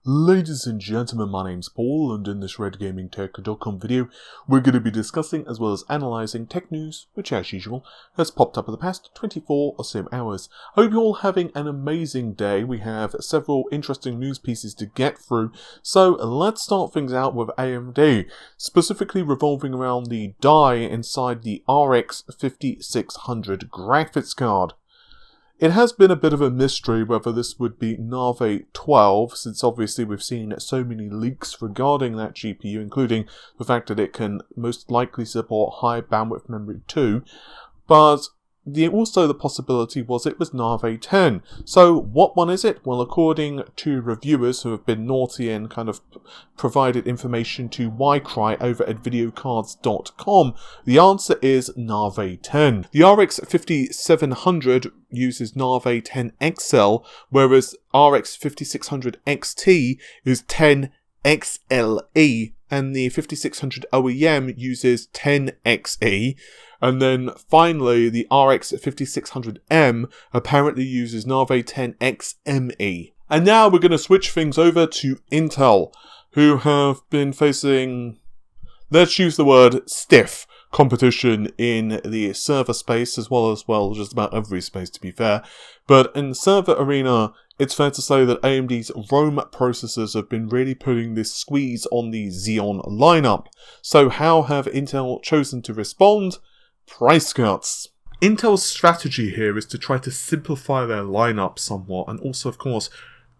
Ladies and gentlemen, my name's Paul, and in this RedGamingTech.com video, we're going to be discussing as well as analysing tech news, which as usual, has popped up in the past 24 or so hours. I hope you're all having an amazing day. We have several interesting news pieces to get through, so let's start things out with AMD, specifically revolving around the die inside the RX 5600 graphics card. It has been a bit of a mystery whether this would be Navi 12, since obviously we've seen so many leaks regarding that GPU, including the fact that it can most likely support high bandwidth memory too, but also the possibility was it was Navi 10. So what one is it? Well, according to reviewers who have been naughty and kind of provided information to Ycry over at videocards.com, the answer is Navi 10. The RX 5700 uses Navi 10 XL, whereas RX 5600 XT is 10 XLE, and the 5600 OEM uses 10XE. And then finally, the RX 5600M apparently uses Navi 10XME. And now we're going to switch things over to Intel, who have been facing, let's use the word stiff, competition in the server space, as well as, just about every space to be fair. But in the server arena, it's fair to say that AMD's Rome processors have been really putting this squeeze on the Xeon lineup. So how have Intel chosen to respond? Price cuts. Intel's strategy here is to try to simplify their lineup somewhat, and also, of course,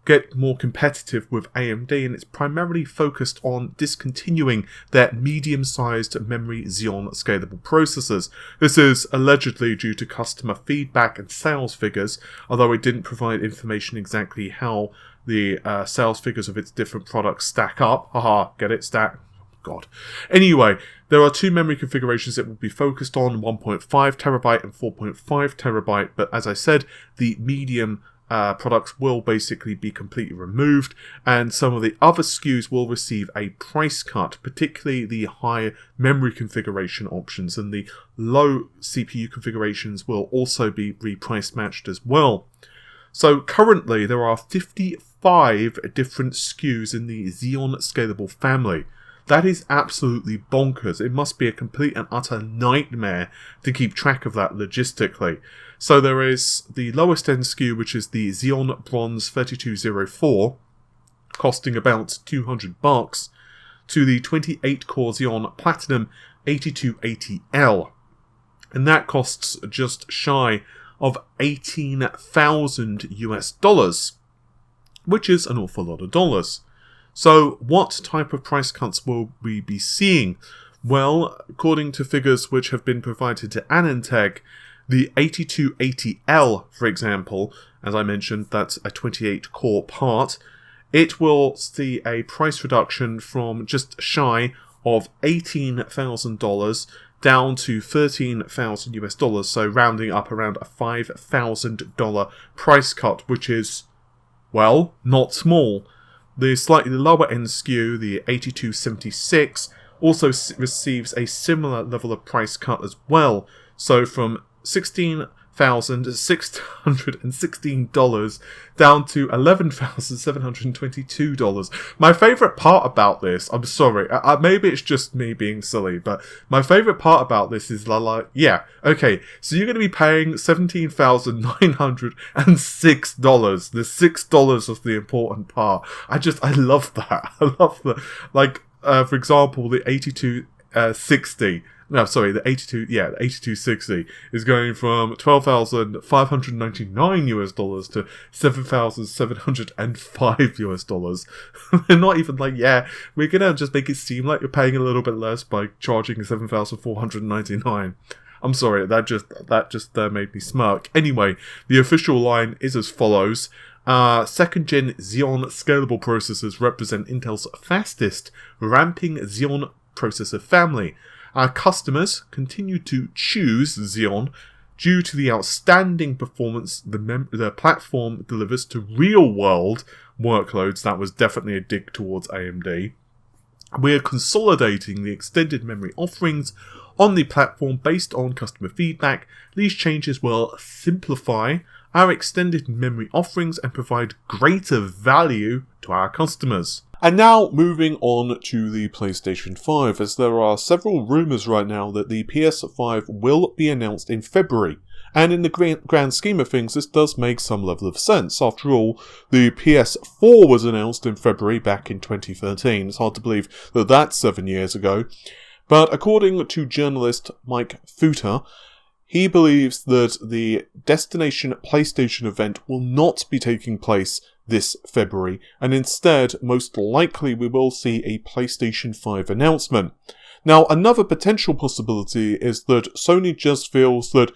get more competitive with AMD, and it's primarily focused on discontinuing their medium-sized memory Xeon scalable processors. This is allegedly due to customer feedback and sales figures, although it didn't provide information exactly how the sales figures of its different products stack up. Haha, get it? Stack? God. Anyway, there are two memory configurations that will be focused on, 1.5TB and 4.5TB, but as I said, the medium products will basically be completely removed, and some of the other SKUs will receive a price cut, particularly the high memory configuration options, and the low CPU configurations will also be reprice matched as well. So currently there are 55 different SKUs in the Xeon Scalable family. That is absolutely bonkers. It must be a complete and utter nightmare to keep track of that logistically. So there is the lowest end SKU, which is the Xeon Bronze 3204, costing about $200, to the 28-core Xeon Platinum 8280L. And that costs just shy of $18,000 which is an awful lot of dollars. So what type of price cuts will we be seeing? Well, according to figures which have been provided to Anantech, the 8280L, for example, as I mentioned, that's a 28-core part, it will see a price reduction from just shy of $18,000 down to $13,000, so rounding up around a $5,000 price cut, which is, well, not small. The slightly lower end SKU, the 8276, also receives a similar level of price cut as well. So from $16,616 down to $11,722. My favourite part about this, I'm sorry, maybe it's just me being silly, but my favourite part about this is yeah, okay, so you're going to be paying $17,906. The $6 was the important part. I love that. I love the, for example, the 8260. No, sorry, the 8260 is going from $12,599 to $7,705. They're not even like, yeah, we're gonna just make it seem like you're paying a little bit less by charging $7,499. I'm sorry, that just made me smirk. Anyway, the official line is as follows. Second-gen Xeon scalable processors represent Intel's fastest ramping Xeon processor family. Our customers continue to choose Xeon due to the outstanding performance the platform delivers to real-world workloads. That was definitely a dig towards AMD. We're consolidating the extended memory offerings on the platform based on customer feedback. These changes will simplify our extended memory offerings and provide greater value to our customers. And now moving on to the PlayStation 5, as there are several rumours right now that the PS5 will be announced in February. And in the grand scheme of things, this does make some level of sense. After all, the PS4 was announced in February back in 2013. It's hard to believe that that's 7 years ago. But according to journalist Mike Futer, he believes that the Destination PlayStation event will not be taking place this February, and instead, most likely we will see a PlayStation 5 announcement. Now, another potential possibility is that Sony just feels that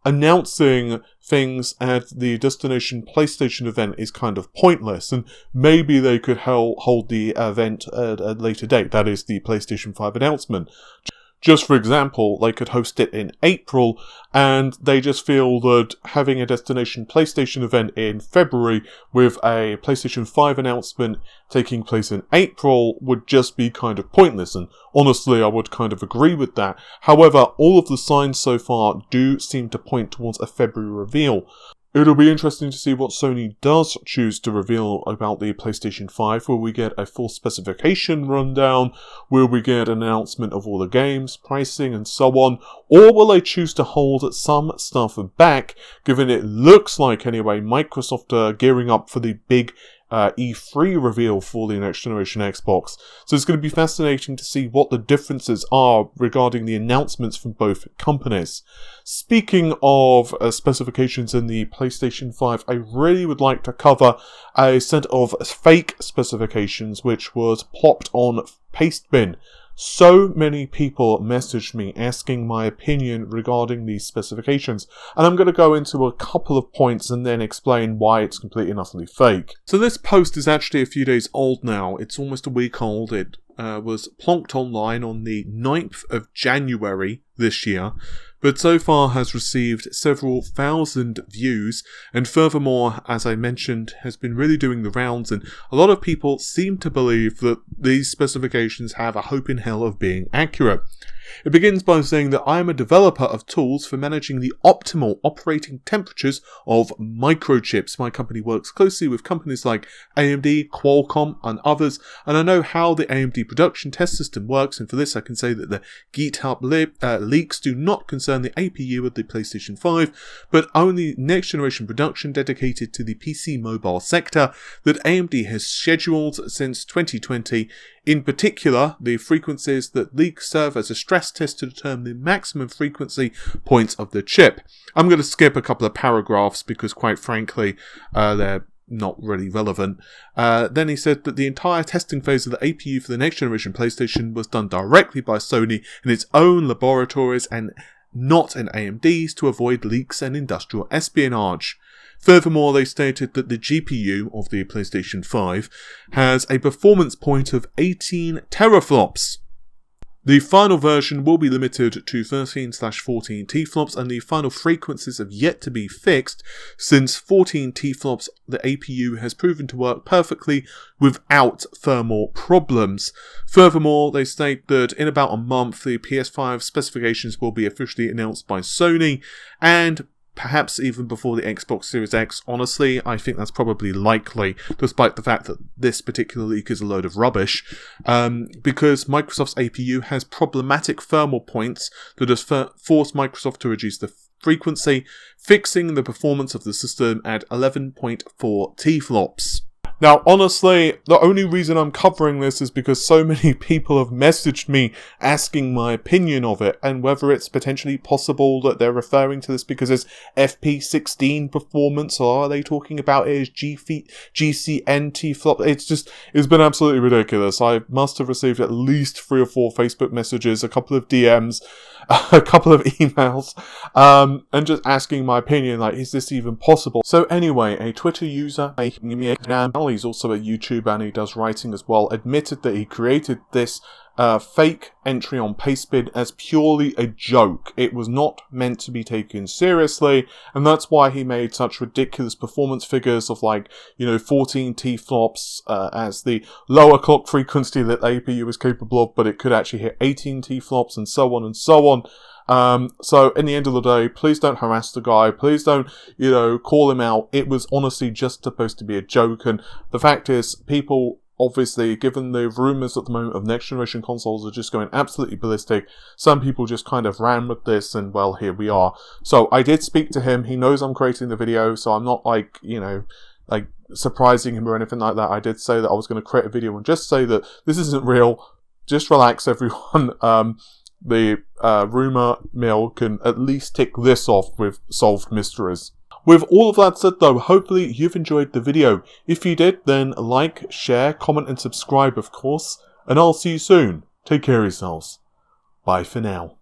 announcing things at the Destination PlayStation event is kind of pointless, and maybe they could hold the event at a later date, that is, the PlayStation 5 announcement. Just for example, they could host it in April, and they just feel that having a Destination PlayStation event in February with a PlayStation 5 announcement taking place in April would just be kind of pointless, and honestly I would kind of agree with that. However, all of the signs so far do seem to point towards a February reveal. It'll be interesting to see what Sony does choose to reveal about the PlayStation 5. Will we get a full specification rundown? Will we get an announcement of all the games, pricing, and so on? Or will they choose to hold some stuff back, given it looks like, anyway, Microsoft are gearing up for the big E3 reveal for the next generation Xbox. So it's going to be fascinating to see what the differences are regarding the announcements from both companies. Speaking of specifications in the PlayStation 5, I really would like to cover a set of fake specifications which was plopped on Pastebin. So many people messaged me asking my opinion regarding these specifications, and I'm going to go into a couple of points and then explain why it's completely and utterly fake. So this post is actually a few days old now. It's almost a week old. It was plonked online on the 9th of January this year, but so far has received several thousand views, and furthermore, as I mentioned, has been really doing the rounds, and a lot of people seem to believe that these specifications have a hope in hell of being accurate. It begins by saying that I am a developer of tools for managing the optimal operating temperatures of microchips. My company works closely with companies like AMD, Qualcomm, and others, and I know how the AMD production test system works, and for this I can say that the GitHub leaks do not concern the APU of the PlayStation 5, but only next generation production dedicated to the PC mobile sector that AMD has scheduled since 2020. In particular, the frequencies that leak serve as a stress test to determine the maximum frequency points of the chip. I'm going to skip a couple of paragraphs because, quite frankly, they're not really relevant. Then he said that the entire testing phase of the APU for the next generation PlayStation was done directly by Sony in its own laboratories and not in AMD's to avoid leaks and industrial espionage. Furthermore, they stated that the GPU of the PlayStation 5 has a performance point of 18 teraflops. The final version will be limited to 13/14 TFLOPs, and the final frequencies have yet to be fixed. Since 14 TFLOPs, the APU has proven to work perfectly without thermal problems. Furthermore, they state that in about a month, the PS5 specifications will be officially announced by Sony, and perhaps even before the Xbox Series X. Honestly, I think that's probably likely, despite the fact that this particular leak is a load of rubbish, because Microsoft's APU has problematic thermal points that has forced Microsoft to reduce the frequency, fixing the performance of the system at 11.4 TFLOPs. Now, honestly, the only reason I'm covering this is because so many people have messaged me asking my opinion of it, and whether it's potentially possible that they're referring to this because it's FP16 performance, or are they talking about it as GCN TFLOP? It's been absolutely ridiculous. I must have received at least 3 or 4 Facebook messages, a couple of DMs, a couple of emails, and just asking my opinion, like, is this even possible? So anyway, a Twitter user, he's also a YouTuber and he does writing as well, admitted that he created this fake entry on Pastebin as purely a joke. It was not meant to be taken seriously, and that's why he made such ridiculous performance figures of 14 T-flops as the lower clock frequency that APU was capable of, but it could actually hit 18 T-flops and so on and so on. So in the end of the day, please don't harass the guy. Please don't, call him out. It was honestly just supposed to be a joke. And the fact is, people, obviously, given the rumours at the moment of next generation consoles are just going absolutely ballistic, some people just kind of ran with this, and well, here we are. So I did speak to him. He knows I'm creating the video, so I'm not surprising him or anything like that. I did say that I was going to create a video and just say that this isn't real. Just relax, everyone. The rumour mill can at least tick this off with solved mysteries. With all of that said though, hopefully you've enjoyed the video. If you did, then like, share, comment and subscribe of course. And I'll see you soon. Take care of yourselves. Bye for now.